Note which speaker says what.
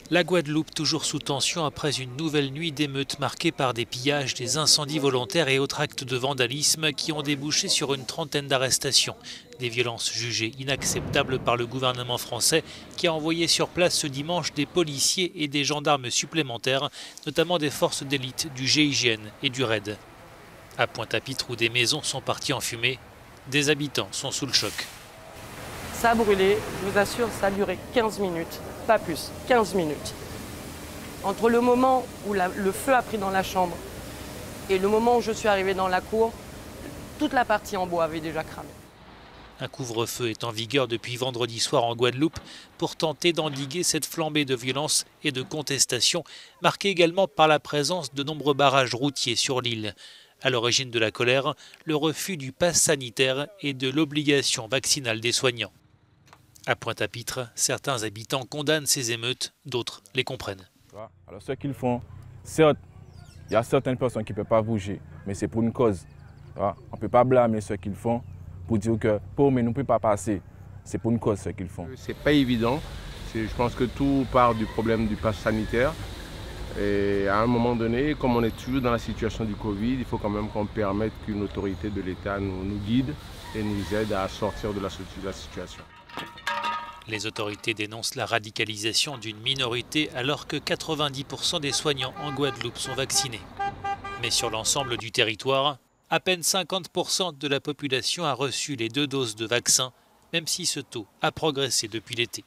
Speaker 1: La Guadeloupe toujours sous tension après une nouvelle nuit d'émeutes marquée par des pillages, des incendies volontaires et autres actes de vandalisme qui ont débouché sur une trentaine d'arrestations. Des violences jugées inacceptables par le gouvernement français qui a envoyé sur place ce dimanche des policiers et des gendarmes supplémentaires, notamment des forces d'élite du GIGN et du RAID. À Pointe-à-Pitre où des maisons sont parties en fumée, des habitants sont sous le choc.
Speaker 2: Ça a brûlé, je vous assure, ça a duré 15 minutes, pas plus, 15 minutes. Entre le moment où le feu a pris dans la chambre et le moment où je suis arrivée dans la cour, toute la partie en bois avait déjà cramé.
Speaker 1: Un couvre-feu est en vigueur depuis vendredi soir en Guadeloupe pour tenter d'endiguer cette flambée de violence et de contestation, marquée également par la présence de nombreux barrages routiers sur l'île. À l'origine de la colère, le refus du pass sanitaire et de l'obligation vaccinale des soignants. À Pointe-à-Pitre, certains habitants condamnent ces émeutes, d'autres les comprennent.
Speaker 3: Alors ce qu'ils font, certes, il y a certaines personnes qui ne peuvent pas bouger, mais c'est pour une cause. On ne peut pas blâmer ce qu'ils font pour dire que pour nous ne peut pas passer. C'est pour une cause ce qu'ils font.
Speaker 4: C'est pas évident. Je pense que tout part du problème du pass sanitaire. Et à un moment donné, comme on est toujours dans la situation du Covid, il faut quand même qu'on permette qu'une autorité de l'État nous guide et nous aide à sortir de la situation.
Speaker 1: Les autorités dénoncent la radicalisation d'une minorité alors que 90% des soignants en Guadeloupe sont vaccinés. Mais sur l'ensemble du territoire, à peine 50% de la population a reçu les 2 doses de vaccin, même si ce taux a progressé depuis l'été.